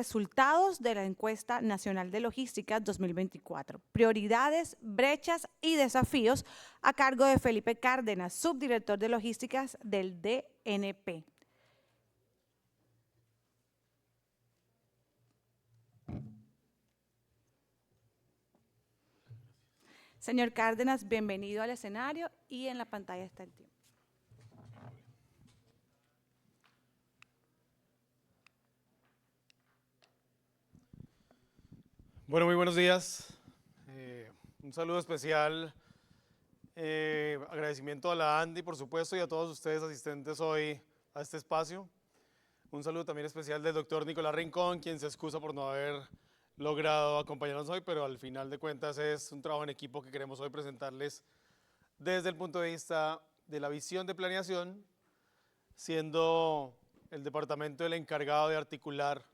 Resultados de la encuesta nacional de logística 2024. Prioridades, brechas y desafíos a cargo de Felipe Cárdenas, subdirector de logísticas del DNP. Señor Cárdenas, bienvenido al escenario y en la pantalla está el tiempo. Bueno, muy buenos días. Un saludo especial, agradecimiento a la Andy, por supuesto, y a todos ustedes asistentes hoy a este espacio. Un saludo también especial del doctor Nicolás Rincón, quien se excusa por no haber logrado acompañarnos hoy, pero al final de cuentas es un trabajo en equipo que queremos hoy presentarles desde el punto de vista de la visión de planeación, siendo el departamento el encargado de articular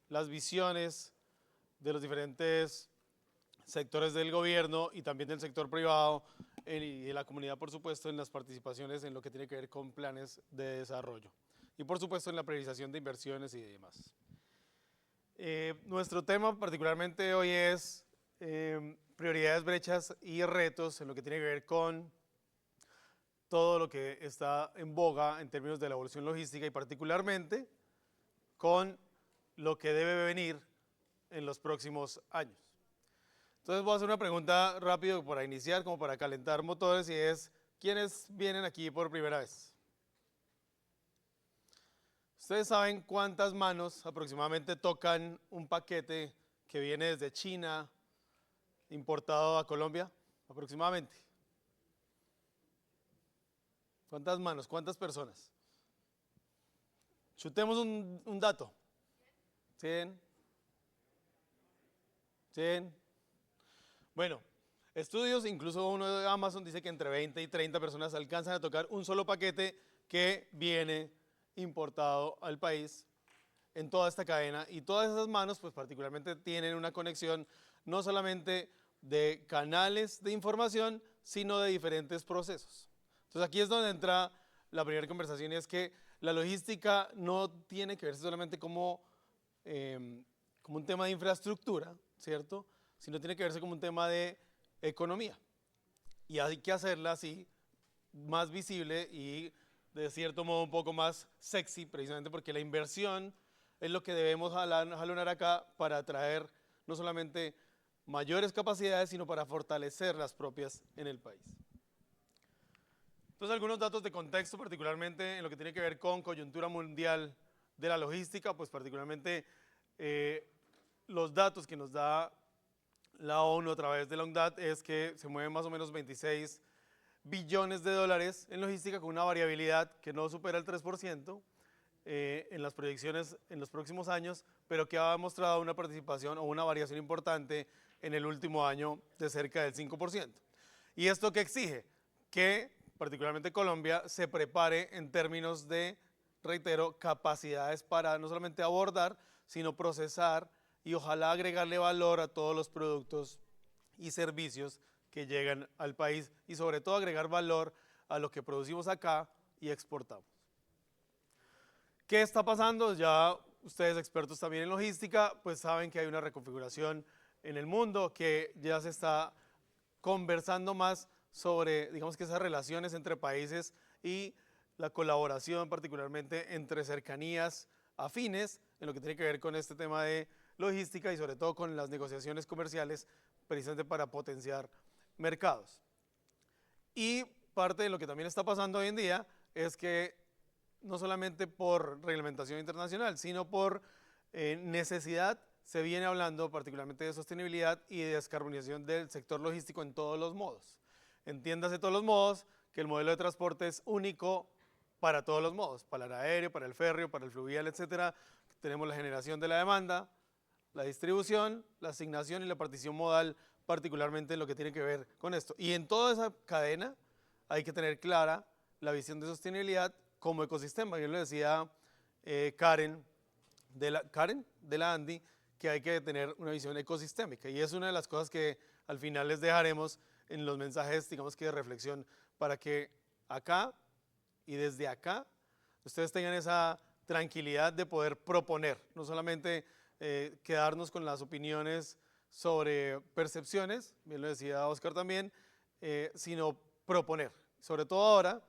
las visiones de los diferentes sectores del gobierno y también del sector privado y de la comunidad, por supuesto, en las participaciones en lo que tiene que ver con planes de desarrollo y, por supuesto, en la priorización de inversiones y demás. Nuestro tema particularmente hoy es prioridades, brechas y retos en lo que tiene que ver con todo lo que está en boga en términos de la evolución logística y particularmente con lo que debe venir en los próximos años. Entonces voy a hacer una pregunta rápido para iniciar, como para calentar motores, y es, ¿quiénes vienen aquí por primera vez? ¿Ustedes saben cuántas manos aproximadamente tocan un paquete que viene desde China, importado a Colombia? Aproximadamente. ¿Cuántas manos? ¿Cuántas personas? Chutemos un dato. 100. 100. Bueno, estudios, incluso uno de Amazon dice que entre 20 y 30 personas alcanzan a tocar un solo paquete que viene importado al país en toda esta cadena, y todas esas manos pues particularmente tienen una conexión no solamente de canales de información, sino de diferentes procesos. Entonces aquí es donde entra la primera conversación, y es que la logística no tiene que verse solamente como un tema de infraestructura, ¿cierto?, sino tiene que verse como un tema de economía. Y hay que hacerla así, más visible y de cierto modo un poco más sexy, precisamente porque la inversión es lo que debemos jalonar acá para atraer no solamente mayores capacidades, sino para fortalecer las propias en el país. Entonces, algunos datos de contexto, particularmente en lo que tiene que ver con coyuntura mundial de la logística, pues particularmente los datos que nos da la ONU a través de la UNCTAD es que se mueven más o menos 26 billones de dólares en logística, con una variabilidad que no supera el 3% en las proyecciones en los próximos años, pero que ha mostrado una participación o una variación importante en el último año de cerca del 5%. ¿Y esto qué exige? Que particularmente Colombia se prepare en términos de, reitero, capacidades para no solamente abordar, sino procesar y ojalá agregarle valor a todos los productos y servicios que llegan al país, y sobre todo agregar valor a lo que producimos acá y exportamos. ¿Qué está pasando? Ya ustedes, expertos también en logística, pues saben que hay una reconfiguración en el mundo, que ya se está conversando más sobre, digamos que esas relaciones entre países y la colaboración particularmente entre cercanías afines en lo que tiene que ver con este tema de logística y sobre todo con las negociaciones comerciales, precisamente para potenciar mercados. Y parte de lo que también está pasando hoy en día es que no solamente por reglamentación internacional, sino por necesidad, se viene hablando particularmente de sostenibilidad y de descarbonización del sector logístico en todos los modos. Entiéndase todos los modos, que el modelo de transporte es único para todos los modos, para el aéreo, para el férreo, para el fluvial, etcétera. Tenemos la generación de la demanda, la distribución, la asignación y la partición modal, particularmente en lo que tiene que ver con esto. Y en toda esa cadena hay que tener clara la visión de sostenibilidad como ecosistema. Yo le decía Karen de la Andy, que hay que tener una visión ecosistémica, y es una de las cosas que al final les dejaremos en los mensajes, digamos que de reflexión, para que acá y desde acá ustedes tengan esa tranquilidad de poder proponer, no solamente quedarnos con las opiniones sobre percepciones, bien lo decía Oscar también, sino proponer, sobre todo ahora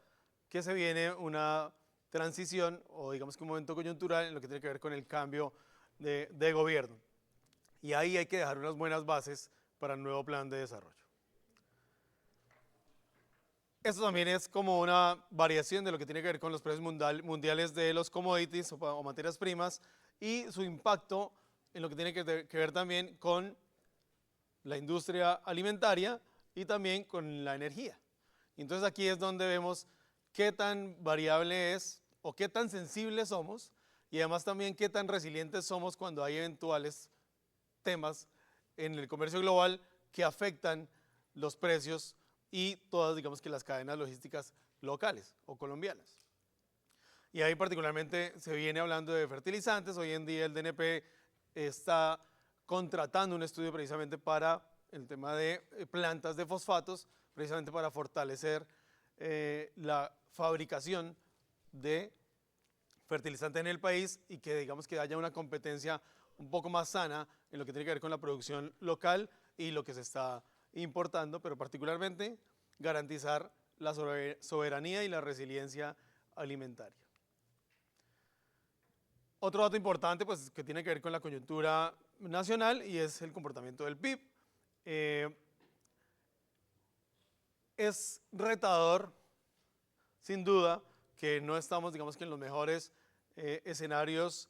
que se viene una transición o digamos que un momento coyuntural en lo que tiene que ver con el cambio de gobierno. Y ahí hay que dejar unas buenas bases para el nuevo plan de desarrollo. Esto también es como una variación de lo que tiene que ver con los precios mundiales de los commodities o materias primas y su impacto en lo que tiene que ver también con la industria alimentaria y también con la energía. Entonces aquí es donde vemos qué tan variable es o qué tan sensibles somos y además también qué tan resilientes somos cuando hay eventuales temas en el comercio global que afectan los precios y todas, digamos que las cadenas logísticas locales o colombianas. Y ahí particularmente se viene hablando de fertilizantes. Hoy en día el DNP está contratando un estudio precisamente para el tema de plantas de fosfatos, precisamente para fortalecer la fabricación de fertilizantes en el país y que digamos que haya una competencia un poco más sana en lo que tiene que ver con la producción local y lo que se está importando, pero particularmente garantizar la soberanía y la resiliencia alimentaria. Otro dato importante pues, que tiene que ver con la coyuntura nacional y es el comportamiento del PIB. Es retador, sin duda, que no estamos, digamos que en los mejores escenarios,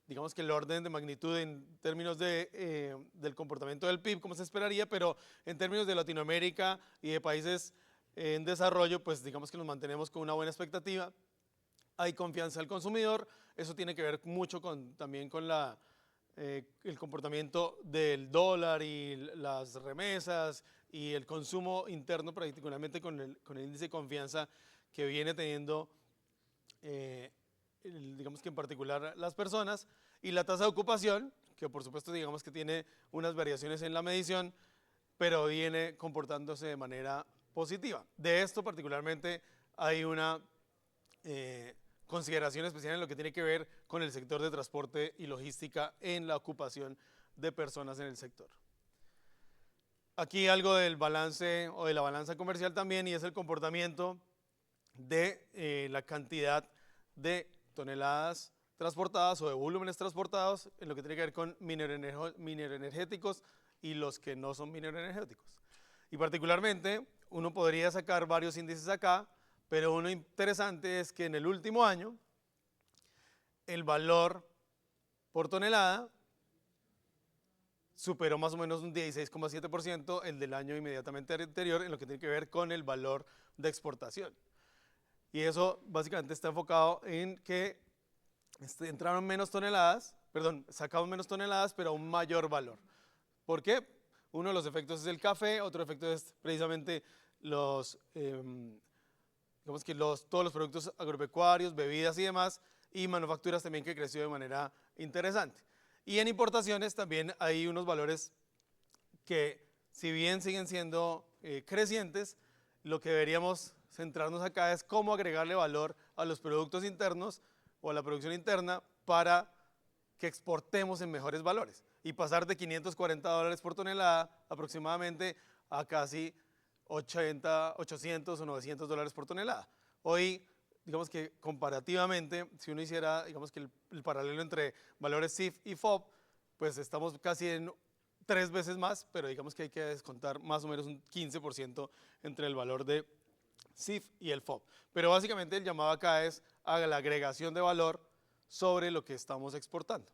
digamos que el orden de magnitud en términos del comportamiento del PIB, como se esperaría, pero en términos de Latinoamérica y de países en desarrollo, pues digamos que nos mantenemos con una buena expectativa. Hay confianza del consumidor, eso tiene que ver mucho también con el comportamiento del dólar y las remesas y el consumo interno, particularmente con el índice de confianza que viene teniendo, digamos que en particular las personas, y la tasa de ocupación, que por supuesto digamos que tiene unas variaciones en la medición, pero viene comportándose de manera positiva. De esto particularmente hay una consideración especial en lo que tiene que ver con el sector de transporte y logística en la ocupación de personas en el sector. Aquí algo del balance o de la balanza comercial también, y es el comportamiento de la cantidad de toneladas transportadas o de volúmenes transportados en lo que tiene que ver con mineroenergéticos y los que no son mineroenergéticos. Y particularmente uno podría sacar varios índices acá, pero uno interesante es que en el último año el valor por tonelada superó más o menos un 16,7% el del año inmediatamente anterior en lo que tiene que ver con el valor de exportación. Y eso básicamente está enfocado en que entraron menos toneladas, sacaron menos toneladas, pero a un mayor valor. ¿Por qué? Uno de los efectos es el café, otro efecto es precisamente digamos que todos los productos agropecuarios, bebidas y demás, y manufacturas también que creció de manera interesante. Y en importaciones también hay unos valores que, si bien siguen siendo crecientes, lo que deberíamos centrarnos acá es cómo agregarle valor a los productos internos o a la producción interna para que exportemos en mejores valores y pasar de $540 por tonelada aproximadamente a casi 800 o $900 por tonelada. Hoy, digamos que comparativamente, si uno hiciera, digamos que el paralelo entre valores CIF y FOB, pues estamos casi en 3 veces más, pero digamos que hay que descontar más o menos un 15% entre el valor de CIF y el FOB. Pero básicamente el llamado acá es a la agregación de valor sobre lo que estamos exportando.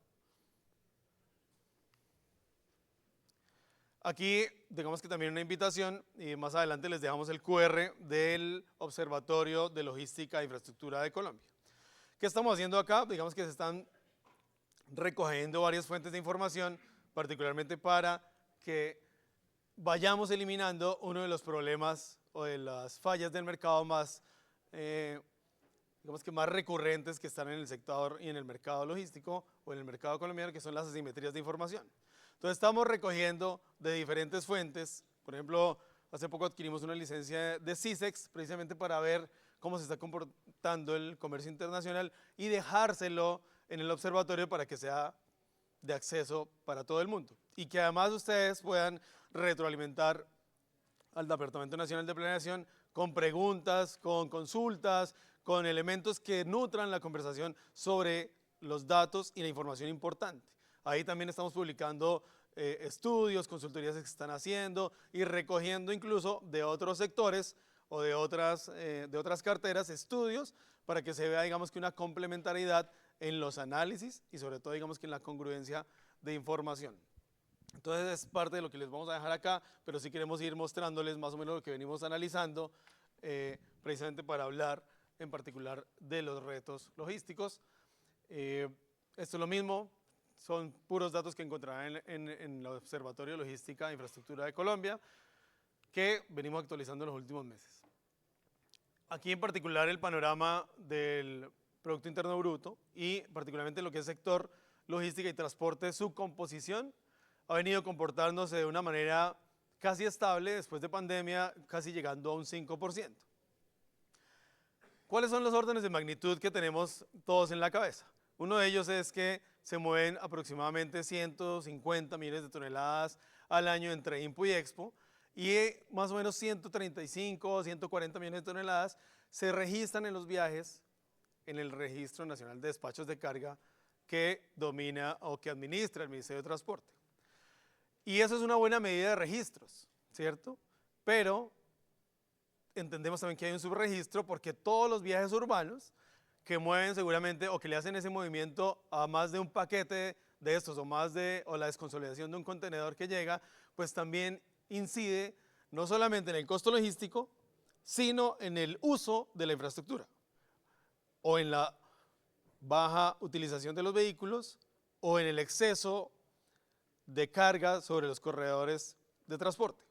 Aquí, digamos que también una invitación, y más adelante les dejamos el QR del Observatorio de Logística e Infraestructura de Colombia. ¿Qué estamos haciendo acá? Digamos que se están recogiendo varias fuentes de información, particularmente para que vayamos eliminando uno de los problemas o de las fallas del mercado más, digamos que más recurrentes que están en el sector y en el mercado logístico o en el mercado colombiano, que son las asimetrías de información. Entonces estamos recogiendo de diferentes fuentes. Por ejemplo, hace poco adquirimos una licencia de CISEX precisamente para ver cómo se está comportando el comercio internacional y dejárselo en el observatorio para que sea de acceso para todo el mundo y que además ustedes puedan retroalimentar al Departamento Nacional de Planeación con preguntas, con consultas, con elementos que nutran la conversación sobre los datos y la información importante. Ahí también estamos publicando estudios, consultorías que se están haciendo y recogiendo incluso de otros sectores o de otras carteras estudios para que se vea, digamos, que una complementariedad en los análisis y sobre todo, digamos, que en la congruencia de información. Entonces es parte de lo que les vamos a dejar acá, pero sí queremos ir mostrándoles más o menos lo que venimos analizando, precisamente para hablar en particular de los retos logísticos. Esto es lo mismo, son puros datos que encontrarán en el Observatorio de Logística e Infraestructura de Colombia, que venimos actualizando en los últimos meses. Aquí en particular el panorama del Producto Interno Bruto y particularmente lo que es sector logística y transporte, su composición ha venido comportándose de una manera casi estable después de pandemia, casi llegando a un 5%. ¿Cuáles son los órdenes de magnitud que tenemos todos en la cabeza? Uno de ellos es que se mueven aproximadamente 150 millones de toneladas al año entre INPO y Expo y más o menos 135 o 140 millones de toneladas se registran en los viajes en el Registro Nacional de Despachos de Carga que domina o que administra el Ministerio de Transporte. Y eso es una buena medida de registros, ¿cierto? Pero entendemos también que hay un subregistro porque todos los viajes urbanos que mueven seguramente o que le hacen ese movimiento a más de un paquete de estos o la desconsolidación de un contenedor que llega, pues también incide no solamente en el costo logístico, sino en el uso de la infraestructura o en la baja utilización de los vehículos o en el exceso de carga sobre los corredores de transporte.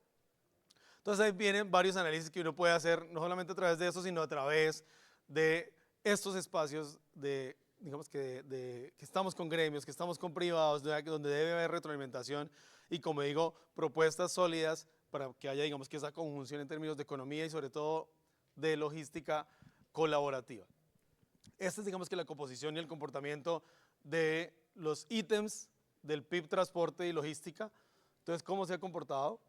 Entonces ahí vienen varios análisis que uno puede hacer, no solamente a través de eso, sino a través de estos espacios digamos que estamos con gremios, que estamos con privados, donde debe haber retroalimentación y, como digo, propuestas sólidas para que haya, digamos, que esa conjunción en términos de economía y sobre todo de logística colaborativa. Esta es, digamos, que la composición y el comportamiento de los ítems del PIB transporte y logística. Entonces, ¿cómo se ha comportado?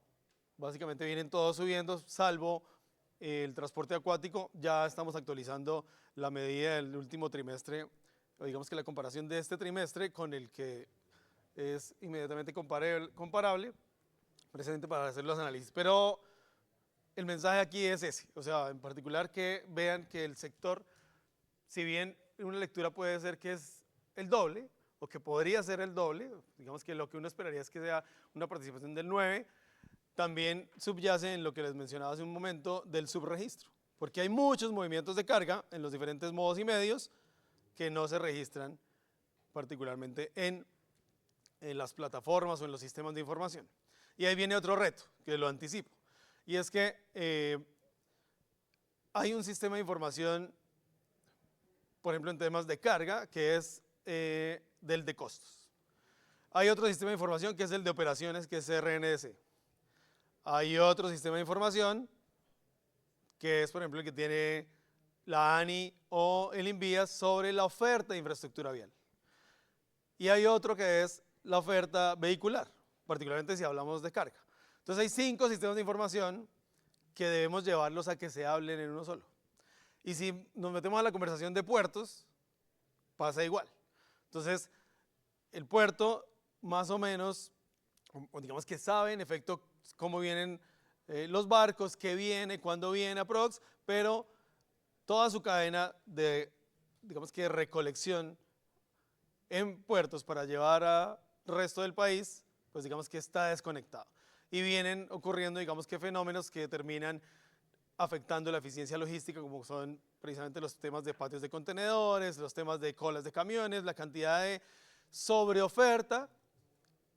Básicamente vienen todos subiendo, salvo el transporte acuático. Ya estamos actualizando la medida del último trimestre, o digamos que la comparación de este trimestre con el que es inmediatamente comparable, precisamente para hacer los análisis. Pero el mensaje aquí es ese, o sea, en particular que vean que el sector, si bien una lectura puede ser que es el doble, o que podría ser el doble, digamos que lo que uno esperaría es que sea una participación del 9%, también subyace en lo que les mencionaba hace un momento del subregistro, porque hay muchos movimientos de carga en los diferentes modos y medios que no se registran particularmente en las plataformas o en los sistemas de información. Y ahí viene otro reto, que lo anticipo, y es que hay un sistema de información, por ejemplo en temas de carga, que es del de costos. Hay otro sistema de información que es el de operaciones, que es RNDC. Hay otro sistema de información que es, por ejemplo, el que tiene la ANI o el INVIAS sobre la oferta de infraestructura vial. Y hay otro que es la oferta vehicular, particularmente si hablamos de carga. Entonces hay 5 sistemas de información que debemos llevarlos a que se hablen en uno solo. Y si nos metemos a la conversación de puertos, pasa igual. Entonces, el puerto más o menos, o digamos que sabe en efecto cómo vienen los barcos, qué viene, cuándo viene aprox, pero toda su cadena de, digamos que recolección en puertos para llevar al resto del país, pues digamos que está desconectado. Y vienen ocurriendo, digamos que fenómenos que terminan afectando la eficiencia logística, como son precisamente los temas de patios de contenedores, los temas de colas de camiones, la cantidad de sobreoferta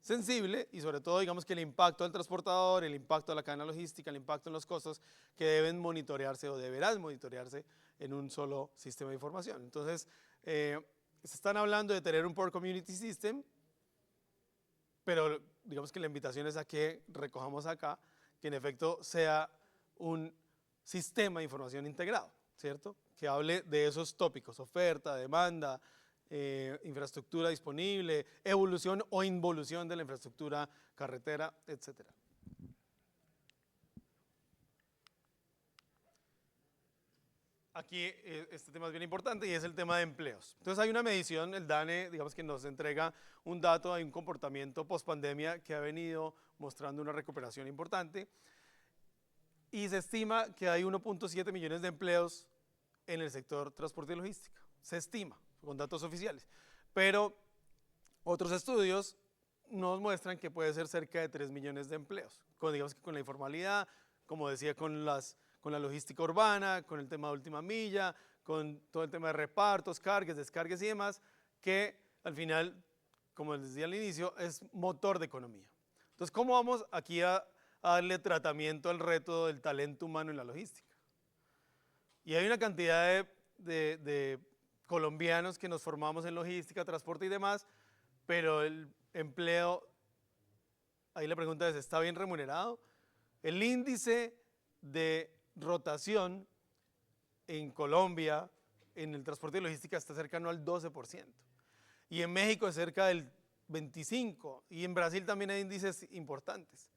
sensible y sobre todo, digamos que el impacto al transportador, el impacto a la cadena logística, el impacto en los costos que deben monitorearse o deberán monitorearse en un solo sistema de información. Entonces, se están hablando de tener un Port Community System, pero digamos que la invitación es a que recojamos acá que en efecto sea un sistema de información integrado, ¿cierto? Que hable de esos tópicos, oferta, demanda, infraestructura disponible, evolución o involución de la infraestructura carretera, etcétera. Aquí este tema es bien importante y es el tema de empleos. Entonces hay una medición, el DANE, digamos que nos entrega un dato, hay un comportamiento post-pandemia que ha venido mostrando una recuperación importante y se estima que hay 1.7 millones de empleos en el sector transporte y logística. Se estima, con datos oficiales. Pero otros estudios nos muestran que puede ser cerca de 3 millones de empleos, digamos que con la informalidad, como decía, con la logística urbana, con el tema de última milla, con todo el tema de repartos, cargas, descargas y demás, que al final, como les decía al inicio, es motor de economía. Entonces, ¿cómo vamos aquí a darle tratamiento al reto del talento humano en la logística? Y hay una cantidad de colombianos que nos formamos en logística, transporte y demás, pero el empleo, ahí la pregunta es, ¿está bien remunerado? El índice de rotación en Colombia, en el transporte y logística, está cercano al 12%. Y en México es cerca del 25%. Y en Brasil también hay índices importantes.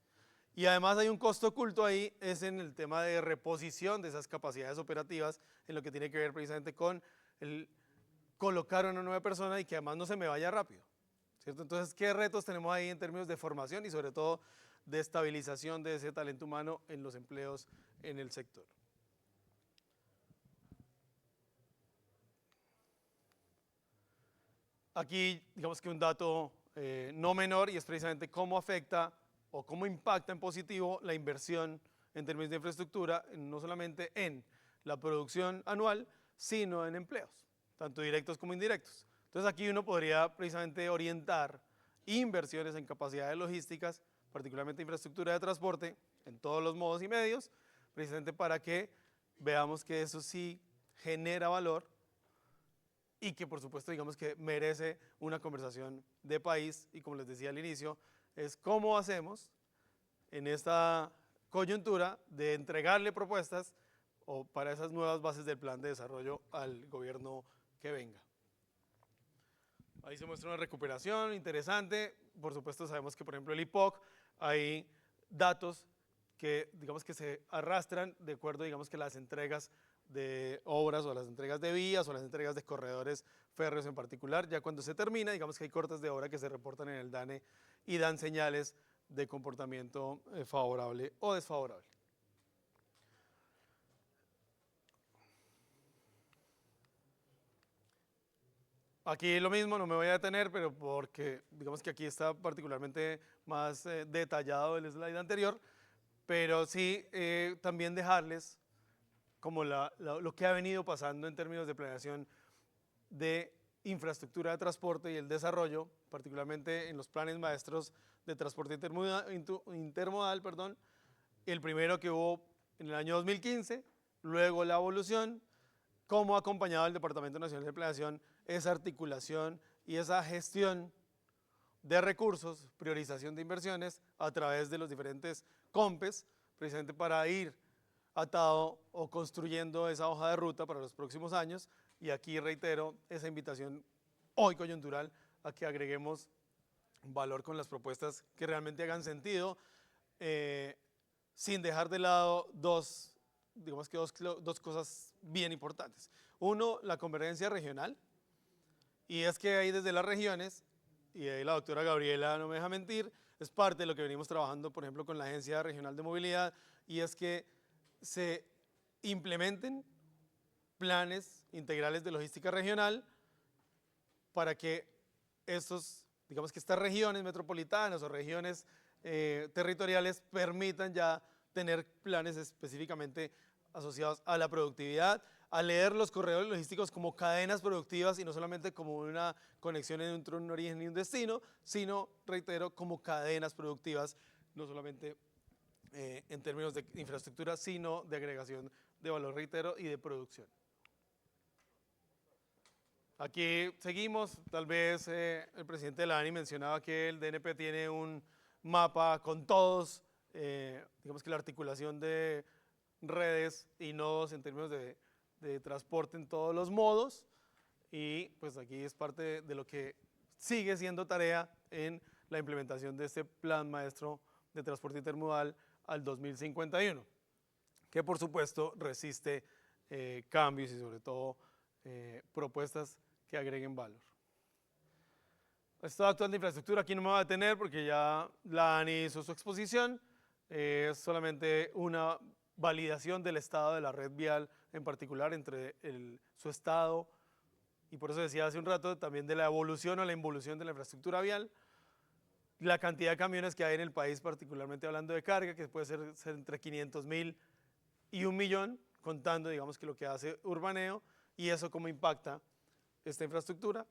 Y además hay un costo oculto ahí, es en el tema de reposición de esas capacidades operativas, en lo que tiene que ver precisamente con el colocar a una nueva persona y que además no se me vaya rápido, ¿cierto? Entonces, ¿qué retos tenemos ahí en términos de formación y sobre todo de estabilización de ese talento humano en los empleos en el sector? Aquí, digamos que un dato no menor y es precisamente cómo afecta o cómo impacta en positivo la inversión en términos de infraestructura, no solamente en la producción anual, sino en empleos, tanto directos como indirectos. Entonces aquí uno podría precisamente orientar inversiones en capacidades logísticas, particularmente infraestructura de transporte, en todos los modos y medios, precisamente para que veamos que eso sí genera valor y que por supuesto digamos que merece una conversación de país y como les decía al inicio, es cómo hacemos en esta coyuntura de entregarle propuestas o para esas nuevas bases del plan de desarrollo al gobierno que venga. Ahí se muestra una recuperación interesante, por supuesto sabemos que por ejemplo el IPOC hay datos que digamos que se arrastran de acuerdo digamos que las entregas de obras o las entregas de vías o las entregas de corredores férreos en particular, ya cuando se termina digamos que hay cortes de obra que se reportan en el DANE y dan señales de comportamiento favorable o desfavorable. Aquí lo mismo, no me voy a detener, pero porque digamos que aquí está particularmente más detallado el slide anterior, pero sí también dejarles como lo que ha venido pasando en términos de planeación de infraestructura de transporte y el desarrollo, particularmente en los planes maestros de transporte intermodal, perdón, el primero que hubo en el año 2015, luego la evolución, cómo ha acompañado el Departamento Nacional de Planeación esa articulación y esa gestión de recursos, priorización de inversiones a través de los diferentes COMPES, precisamente para ir atado o construyendo esa hoja de ruta para los próximos años. Y aquí reitero esa invitación hoy coyuntural a que agreguemos valor con las propuestas que realmente hagan sentido, sin dejar de lado dos cosas bien importantes. Uno, la convergencia regional, y es que ahí desde las regiones, y ahí la doctora Gabriela no me deja mentir, es parte de lo que venimos trabajando, por ejemplo, con la Agencia Regional de Movilidad, y es que se implementen planes integrales de logística regional para que digamos que estas regiones metropolitanas o regiones territoriales permitan ya tener planes específicamente asociados a la productividad, a leer los corredores logísticos como cadenas productivas y no solamente como una conexión entre un origen y un destino, sino, reitero, como cadenas productivas, no solamente en términos de infraestructura, sino de agregación de valor, reitero, y de producción. Aquí seguimos, tal vez el presidente de la ANI mencionaba que el DNP tiene un mapa con todos, digamos que la articulación de redes y nodos en términos de transporte en todos los modos. y pues aquí es parte de lo que sigue siendo tarea en la implementación de este Plan Maestro de Transporte Intermodal al 2051, que por supuesto resiste cambios y sobre todo propuestas que agreguen valor. Estado actual de infraestructura, aquí no me voy a detener porque ya la ANI hizo su exposición, es solamente una validación del estado de la red vial, en particular entre su estado, y por eso decía hace un rato, también de la evolución o la involución de la infraestructura vial, la cantidad de camiones que hay en el país, particularmente hablando de carga, que puede ser entre 500.000 y 1.000.000, contando, digamos, que lo que hace Urbaneo, y eso cómo impacta esta infraestructura.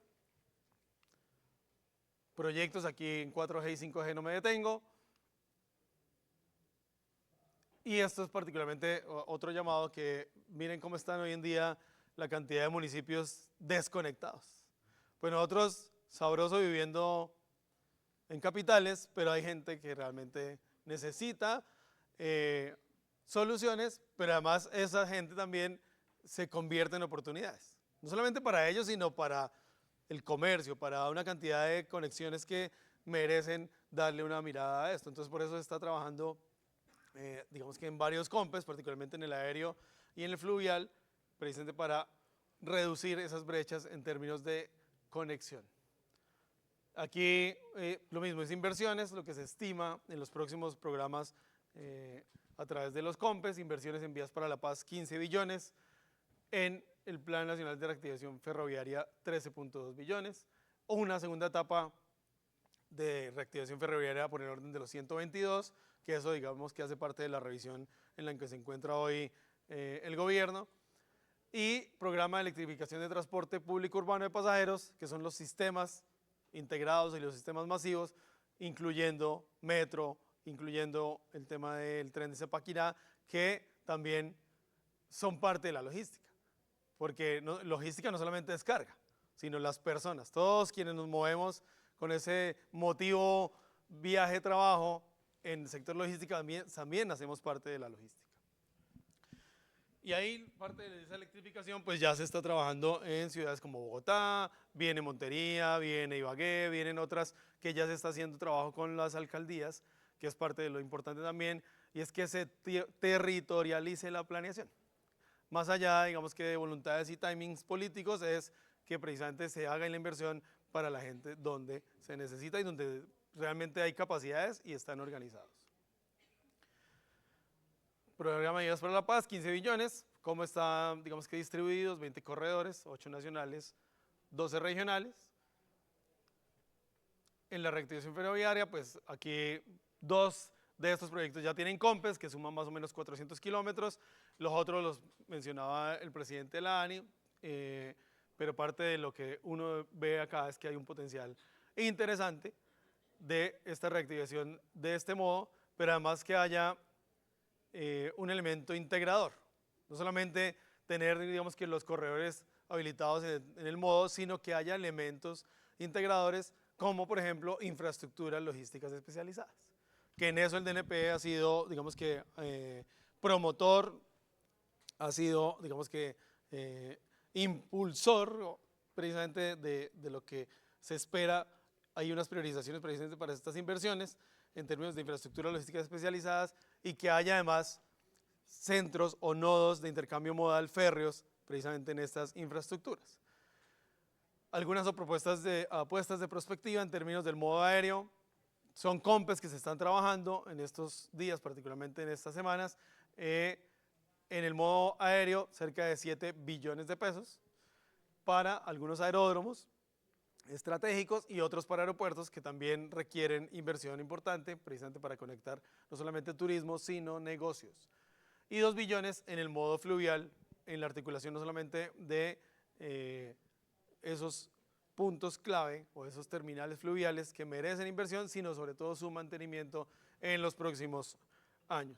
Proyectos aquí en 4G y 5G no me detengo. Y esto es particularmente otro llamado que miren cómo están hoy en día la cantidad de municipios desconectados. Pues nosotros, sabroso viviendo en capitales, pero hay gente que realmente necesita soluciones, pero además esa gente también se convierte en oportunidades. No solamente para ellos, sino para el comercio, para una cantidad de conexiones que merecen darle una mirada a esto. Entonces por eso se está trabajando, digamos que en varios COMPES, particularmente en el aéreo y en el fluvial, precisamente para reducir esas brechas en términos de conexión. Aquí lo mismo, es inversiones, lo que se estima en los próximos programas a través de los COMPES, inversiones en vías para la paz 15 billones, en el Plan Nacional de Reactivación Ferroviaria 13.2 billones, o una segunda etapa de reactivación ferroviaria por el orden de los 122, que eso digamos que hace parte de la revisión en la que se encuentra hoy el gobierno, y programa de electrificación de transporte público urbano de pasajeros, que son los sistemas integrados y los sistemas masivos, incluyendo metro, incluyendo el tema del tren de Zipaquirá, que también son parte de la logística, porque logística no solamente es carga, sino las personas, todos quienes nos movemos con ese motivo viaje-trabajo en el sector logística también hacemos parte de la logística. Y ahí parte de esa electrificación pues ya se está trabajando en ciudades como Bogotá, viene Montería, viene Ibagué, vienen otras que ya se está haciendo trabajo con las alcaldías, que es parte de lo importante también, y es que se territorialice la planeación. Más allá, digamos que de voluntades y timings políticos, es que precisamente se haga la inversión para la gente donde se necesita y donde realmente hay capacidades y están organizados. Programa de Ayudas para la Paz, 15 billones, ¿cómo están, digamos que distribuidos? 20 corredores, 8 nacionales, 12 regionales. En la reactivación ferroviaria, pues aquí 2 de estos proyectos ya tienen COMPES, que suman más o menos 400 kilómetros, los otros los mencionaba el presidente de la ANI, pero parte de lo que uno ve acá es que hay un potencial interesante de esta reactivación de este modo, pero además que haya un elemento integrador, no solamente tener, digamos que los corredores habilitados en el modo, sino que haya elementos integradores como por ejemplo infraestructuras logísticas especializadas, que en eso el DNP ha sido, digamos que promotor, ha sido, digamos que impulsor precisamente de lo que se espera. Hay unas priorizaciones precisamente para estas inversiones en términos de infraestructuras logísticas especializadas y que haya además centros o nodos de intercambio modal férreos precisamente en estas infraestructuras. Algunas apuestas de prospectiva en términos del modo aéreo, son COMPES que se están trabajando en estos días, particularmente en estas semanas, en el modo aéreo cerca de 7 billones de pesos para algunos aeródromos estratégicos y otros para aeropuertos que también requieren inversión importante precisamente para conectar no solamente turismo sino negocios, y 2 billones en el modo fluvial en la articulación no solamente de esos puntos clave o esos terminales fluviales que merecen inversión sino sobre todo su mantenimiento en los próximos años.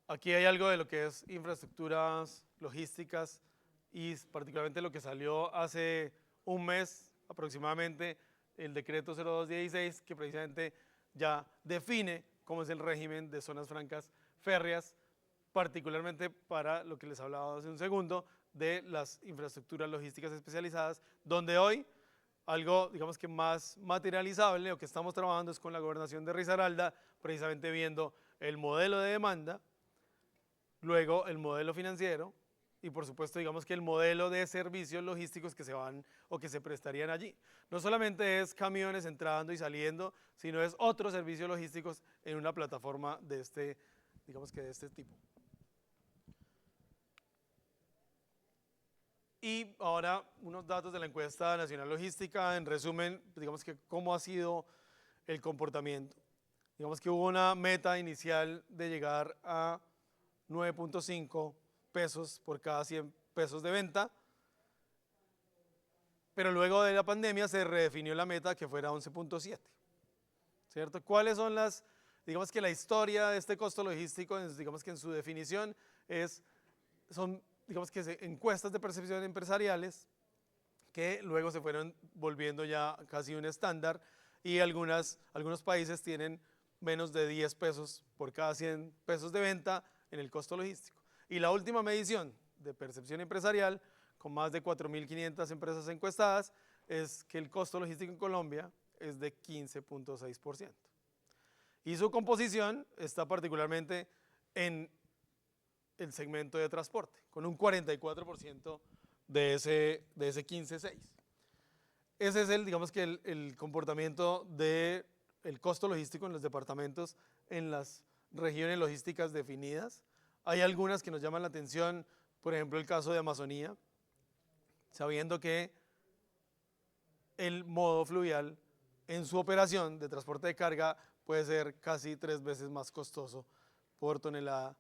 Aquí hay algo de lo que es infraestructuras logísticas y particularmente lo que salió hace un mes aproximadamente, el decreto 0216, que precisamente ya define cómo es el régimen de zonas francas férreas, particularmente para lo que les hablaba hace un segundo, de las infraestructuras logísticas especializadas, donde hoy algo, digamos que más materializable, o que estamos trabajando es con la gobernación de Risaralda, precisamente viendo el modelo de demanda, luego el modelo financiero y por supuesto digamos que el modelo de servicios logísticos que se van o que se prestarían allí. No solamente es camiones entrando y saliendo, sino es otros servicios logísticos en una plataforma de este, digamos que de este tipo. Y ahora unos datos de la encuesta nacional logística, en resumen, digamos que cómo ha sido el comportamiento. Digamos que hubo una meta inicial de llegar a 9.5 pesos por cada 100 pesos de venta, pero luego de la pandemia se redefinió la meta que fuera 11.7, ¿cierto? ¿Cuáles son las, digamos que la historia de este costo logístico, digamos que en su definición son, digamos que encuestas de percepción empresariales que luego se fueron volviendo ya casi un estándar y algunos países tienen menos de 10 pesos por cada 100 pesos de venta en el costo logístico. Y la última medición de percepción empresarial, con más de 4.500 empresas encuestadas, es que el costo logístico en Colombia es de 15.6%. Y su composición está particularmente en el segmento de transporte, con un 44% de ese 15.6%. Ese es digamos que el comportamiento del costo logístico en los departamentos, en las regiones logísticas definidas. Hay algunas que nos llaman la atención, por ejemplo el caso de Amazonía, sabiendo que el modo fluvial en su operación de transporte de carga puede ser casi 3 veces más costoso por tonelada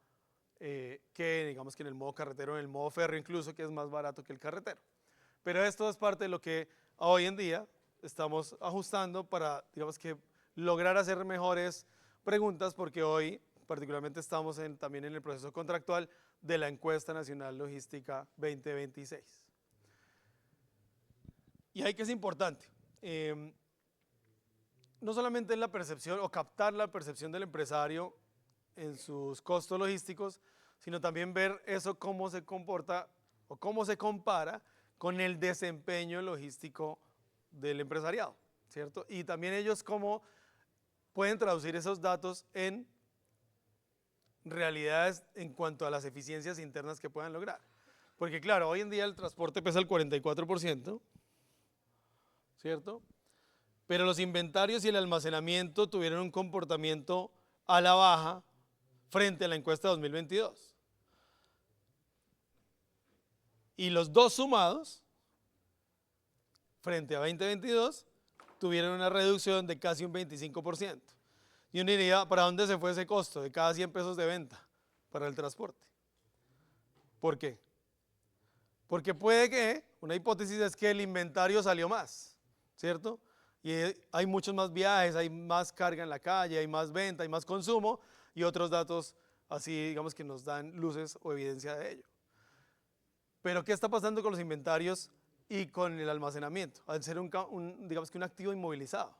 que digamos que en el modo carretero, en el modo férreo incluso, que es más barato que el carretero. Pero esto es parte de lo que hoy en día estamos ajustando para, digamos que, lograr hacer mejores preguntas, porque hoy particularmente estamos también en el proceso contractual de la encuesta nacional logística 2026. Y ahí que es importante, no solamente es la percepción o captar la percepción del empresario en sus costos logísticos, sino también ver eso cómo se comporta o cómo se compara con el desempeño logístico del empresariado, ¿cierto? Y también ellos cómo pueden traducir esos datos en realidades en cuanto a las eficiencias internas que puedan lograr. Porque claro, hoy en día el transporte pesa el 44%, ¿cierto? Pero los inventarios y el almacenamiento tuvieron un comportamiento a la baja frente a la encuesta de 2022. Y los dos sumados, frente a 2022, tuvieron una reducción de casi un 25%. Y uno diría, ¿para dónde se fue ese costo de cada 100 pesos de venta para el transporte? ¿Por qué? Porque puede que, una hipótesis es que el inventario salió más, ¿cierto? Y hay muchos más viajes, hay más carga en la calle, hay más venta, hay más consumo y otros datos así, digamos, que nos dan luces o evidencia de ello. Pero ¿qué está pasando con los inventarios y con el almacenamiento? Al ser digamos que un activo inmovilizado.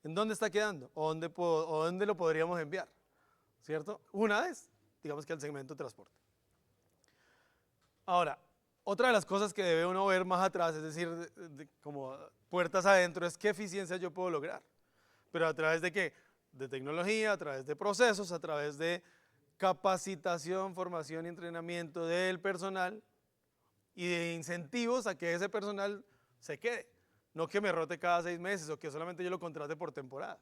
¿En dónde está quedando? ¿O dónde lo podríamos enviar? ¿Cierto? Una es, digamos que al segmento de transporte. Ahora, otra de las cosas que debe uno ver más atrás, es decir, como puertas adentro, es qué eficiencia yo puedo lograr. Pero ¿a través de qué? De tecnología, a través de procesos, a través de capacitación, formación y entrenamiento del personal y de incentivos a que ese personal se quede. No que me rote cada 6 meses o que solamente yo lo contrate por temporadas.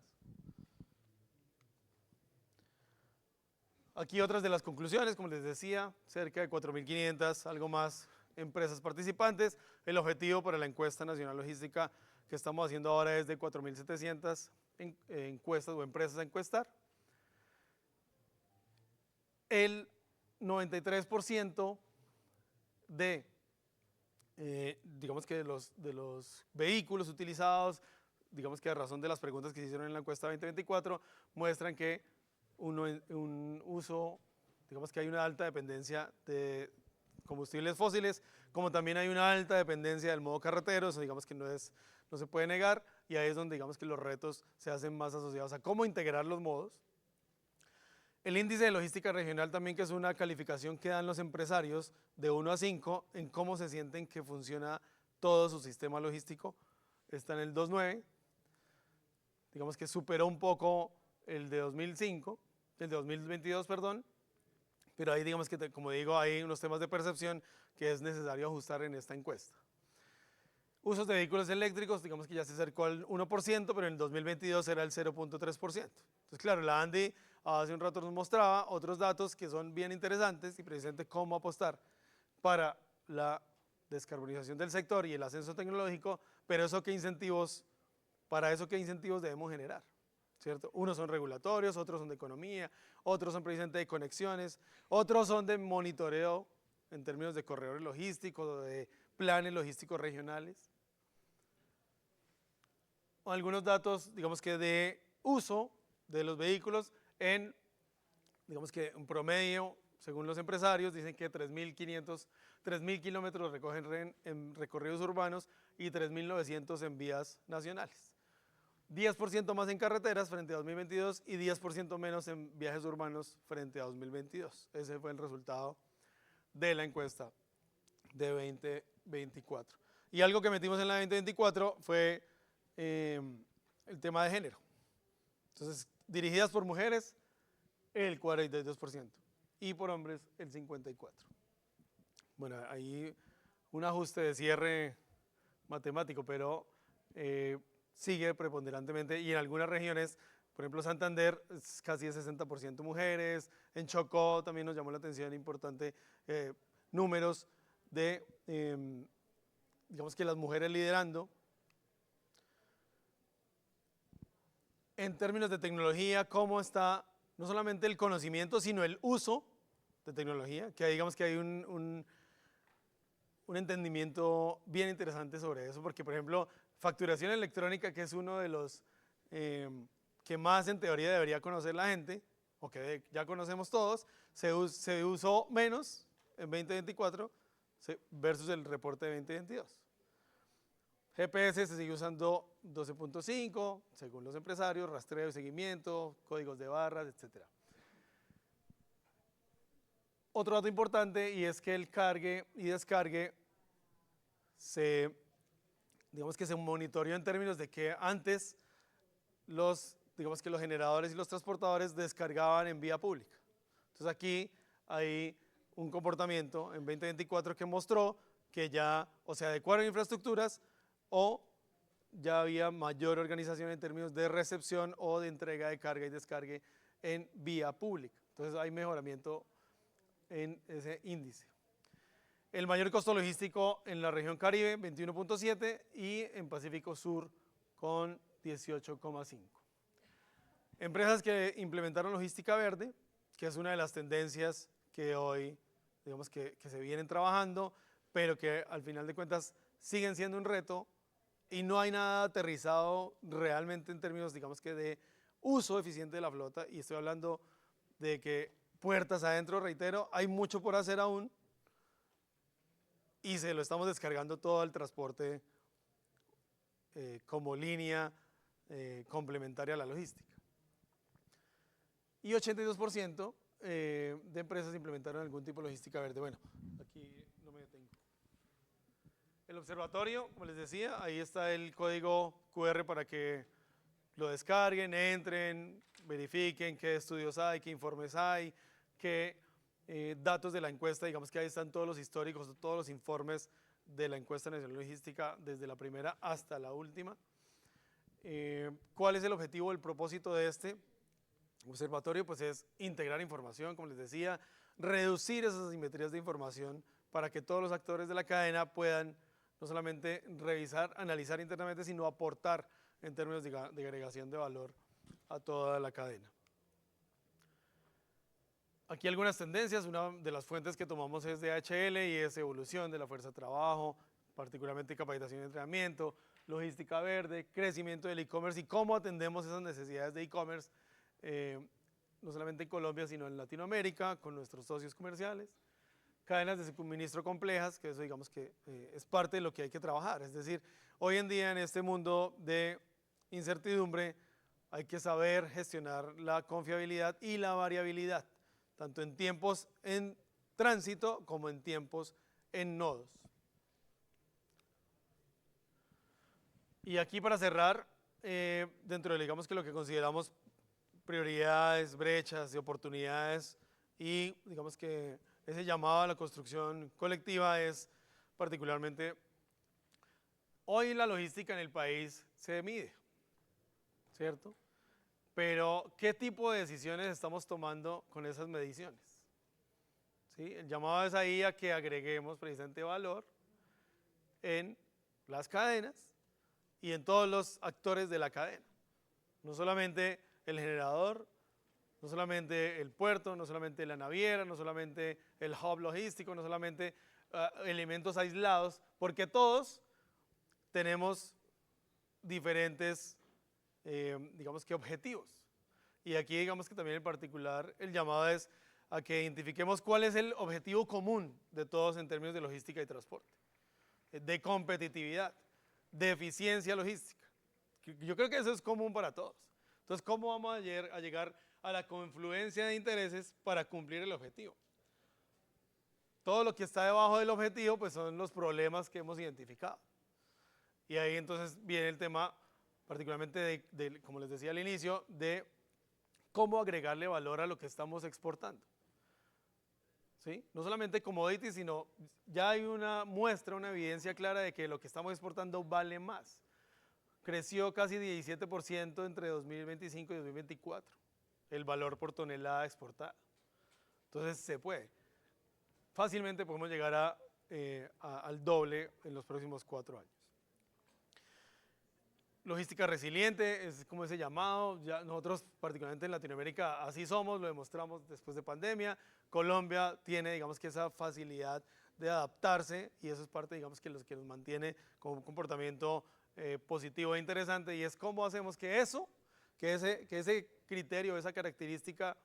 Aquí otras de las conclusiones, como les decía, cerca de 4.500, algo más, empresas participantes. El objetivo para la encuesta nacional logística que estamos haciendo ahora es de 4.700 encuestas o empresas a encuestar. El 93% digamos que de los vehículos utilizados, digamos que a razón de las preguntas que se hicieron en la encuesta 2024, muestran que un uso, digamos que hay una alta dependencia de combustibles fósiles, como también hay una alta dependencia del modo carretero, eso digamos que no se puede negar, y ahí es donde digamos que los retos se hacen más asociados a cómo integrar los modos. El índice de logística regional también, que es una calificación que dan los empresarios de 1 a 5 en cómo se sienten que funciona todo su sistema logístico, está en el 2.9. Digamos que superó un poco el de 2005, el de 2022, perdón, pero ahí digamos que, como digo, hay unos temas de percepción que es necesario ajustar en esta encuesta. Usos de vehículos eléctricos, digamos que ya se acercó al 1%, pero en el 2022 era el 0.3%. Entonces, claro, la Andy hace un rato nos mostraba otros datos que son bien interesantes y precisamente cómo apostar para la descarbonización del sector y el ascenso tecnológico, pero eso qué incentivos, para eso qué incentivos debemos generar, ¿cierto? Unos son regulatorios, otros son de economía, otros son precisamente de conexiones, otros son de monitoreo en términos de corredores logísticos, de planes logísticos regionales. Algunos datos, digamos que de uso de los vehículos en, digamos que un promedio, según los empresarios, dicen que 3.000 kilómetros recogen en recorridos urbanos y 3.900 en vías nacionales. 10% más en carreteras frente a 2022 y 10% menos en viajes urbanos frente a 2022. Ese fue el resultado de la encuesta de 2024. Y algo que metimos en la 2024 fue el tema de género. Entonces, dirigidas por mujeres, el 42% y por hombres, el 54%. Bueno, ahí un ajuste de cierre matemático, pero sigue preponderantemente y en algunas regiones, por ejemplo Santander, es casi el 60% mujeres, en Chocó también nos llamó la atención importante números de, digamos que las mujeres liderando. En términos de tecnología, cómo está no solamente el conocimiento, sino el uso de tecnología, que digamos que hay un entendimiento bien interesante sobre eso, porque por ejemplo, facturación electrónica, que es uno de los que más en teoría debería conocer la gente, o que ya conocemos todos, se usó menos en 2024 versus el reporte de 2022. GPS se sigue usando 12.5, según los empresarios, rastreo y seguimiento, códigos de barras, etc. Otro dato importante y es que el cargue y descargue digamos que se monitoreó en términos de que antes digamos que los generadores y los transportadores descargaban en vía pública. Entonces aquí hay un comportamiento en 2024 que mostró que ya o se adecuaron infraestructuras o ya había mayor organización en términos de recepción o de entrega de carga y descargue en vía pública. Entonces hay mejoramiento en ese índice. El mayor costo logístico en la región Caribe, 21.7, y en Pacífico Sur con 18.5. Empresas que implementaron logística verde, que es una de las tendencias que hoy, digamos que se vienen trabajando, pero que al final de cuentas siguen siendo un reto y no hay nada aterrizado realmente en términos, digamos que de uso eficiente de la flota, y estoy hablando de que puertas adentro, reitero, hay mucho por hacer aún y se lo estamos descargando todo al transporte como línea complementaria a la logística. Y 82% de empresas implementaron algún tipo de logística verde. Bueno, aquí no me detengo. El observatorio, como les decía, ahí está el código QR para que lo descarguen, entren, verifiquen qué estudios hay, qué informes hay, qué datos de la encuesta, digamos que ahí están todos los históricos, todos los informes de la encuesta nacional logística desde la primera hasta la última. ¿Cuál es el objetivo, el propósito de este observatorio? Pues es integrar información, como les decía, reducir esas asimetrías de información para que todos los actores de la cadena puedan no solamente revisar, analizar internamente, sino aportar en términos de agregación de valor a toda la cadena. Aquí algunas tendencias, una de las fuentes que tomamos es de DHL y es evolución de la fuerza de trabajo, particularmente capacitación y entrenamiento, logística verde, crecimiento del e-commerce y cómo atendemos esas necesidades de e-commerce, no solamente en Colombia, sino en Latinoamérica, con nuestros socios comerciales. Cadenas de suministro complejas, que eso digamos que es parte de lo que hay que trabajar. Es decir, hoy en día en este mundo de incertidumbre, hay que saber gestionar la confiabilidad y la variabilidad, tanto en tiempos en tránsito como en tiempos en nodos. Y aquí para cerrar, dentro de digamos que lo que consideramos prioridades, brechas y oportunidades y digamos que ese llamado a la construcción colectiva es particularmente, hoy la logística en el país se mide, ¿cierto? Pero ¿qué tipo de decisiones estamos tomando con esas mediciones? ¿Sí? El llamado es ahí a que agreguemos precisamente valor en las cadenas y en todos los actores de la cadena. No solamente el generador, no solamente el puerto, no solamente la naviera, no solamente el hub logístico, no solamente elementos aislados, porque todos tenemos diferentes, digamos que objetivos. Y aquí digamos que también en particular el llamado es a que identifiquemos cuál es el objetivo común de todos en términos de logística y transporte, de competitividad, de eficiencia logística. Yo creo que eso es común para todos. Entonces, ¿cómo vamos a llegar a la confluencia de intereses para cumplir el objetivo? Todo lo que está debajo del objetivo pues son los problemas que hemos identificado. Y ahí entonces viene el tema particularmente como les decía al inicio, de cómo agregarle valor a lo que estamos exportando. ¿Sí? No solamente commodities, sino ya hay una muestra, una evidencia clara de que lo que estamos exportando vale más. Creció casi 17% entre 2025 y 2024, el valor por tonelada exportada. Entonces se puede. Fácilmente podemos llegar al doble en los próximos 4 años. Logística resiliente es como ese llamado, ya nosotros particularmente en Latinoamérica así somos, lo demostramos después de pandemia. Colombia tiene digamos que esa facilidad de adaptarse y eso es parte digamos que lo que nos mantiene con un comportamiento positivo e interesante, y es cómo hacemos que ese criterio, esa característica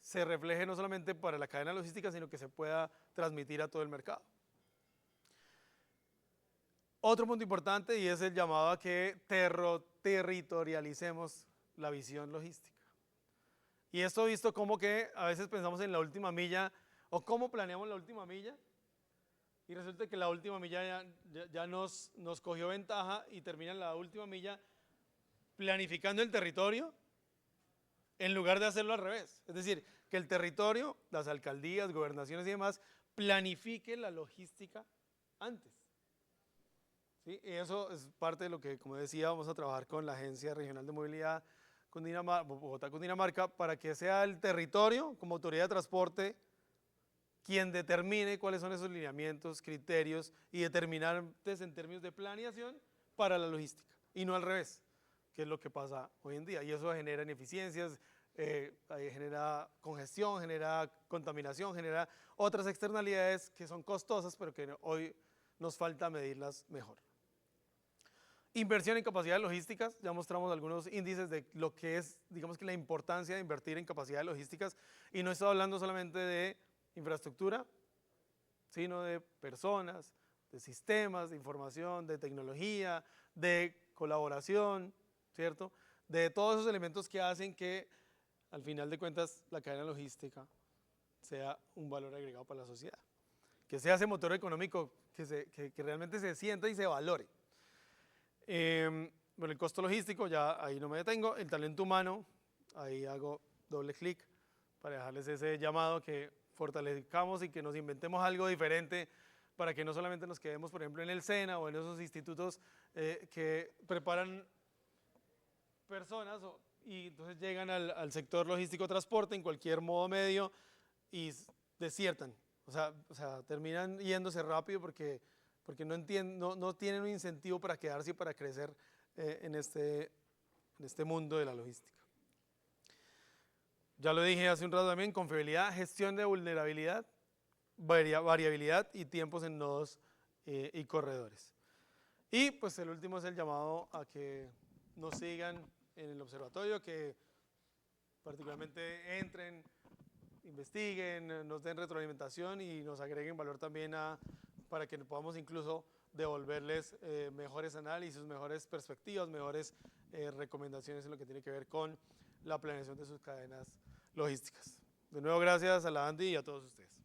se refleje no solamente para la cadena logística, sino que se pueda transmitir a todo el mercado. Otro punto importante y es el llamado a que territorialicemos la visión logística. Y esto visto como que a veces pensamos en la última milla o cómo planeamos la última milla y resulta que la última milla ya nos cogió ventaja y termina en la última milla planificando el territorio en lugar de hacerlo al revés. Es decir, que el territorio, las alcaldías, gobernaciones y demás, planifique la logística antes. ¿Sí? Y eso es parte de lo que, como decía, vamos a trabajar con la Agencia Regional de Movilidad Bogotá, Cundinamarca, para que sea el territorio, como autoridad de transporte, quien determine cuáles son esos lineamientos, criterios y determinantes en términos de planeación para la logística, y no al revés, que es lo que pasa hoy en día. Y eso genera ineficiencias, genera congestión, genera contaminación, genera otras externalidades que son costosas, pero que hoy nos falta medirlas mejor. Inversión en capacidades logísticas, ya mostramos algunos índices de lo que es, digamos que la importancia de invertir en capacidades logísticas, y no estoy hablando solamente de infraestructura, sino de personas, de sistemas, de información, de tecnología, de colaboración, ¿cierto? De todos esos elementos que hacen que, al final de cuentas, la cadena logística sea un valor agregado para la sociedad, que sea ese motor económico que realmente se sienta y se valore. Bueno, el costo logístico, ya ahí no me detengo. El talento humano, ahí hago doble clic para dejarles ese llamado que fortalezcamos y que nos inventemos algo diferente para que no solamente nos quedemos, por ejemplo, en el SENA o en esos institutos que preparan personas y entonces llegan al sector logístico transporte en cualquier modo medio y desiertan. O sea, terminan yéndose rápido porque no tienen un incentivo para quedarse y para crecer en este mundo de la logística. Ya lo dije hace un rato también, confiabilidad, gestión de vulnerabilidad, variabilidad y tiempos en nodos y corredores. Y pues el último es el llamado a que nos sigan en el observatorio, que particularmente entren, investiguen, nos den retroalimentación y nos agreguen valor también para que podamos incluso devolverles mejores análisis, mejores perspectivas, mejores recomendaciones en lo que tiene que ver con la planeación de sus cadenas logísticas. De nuevo, gracias a la Andy y a todos ustedes.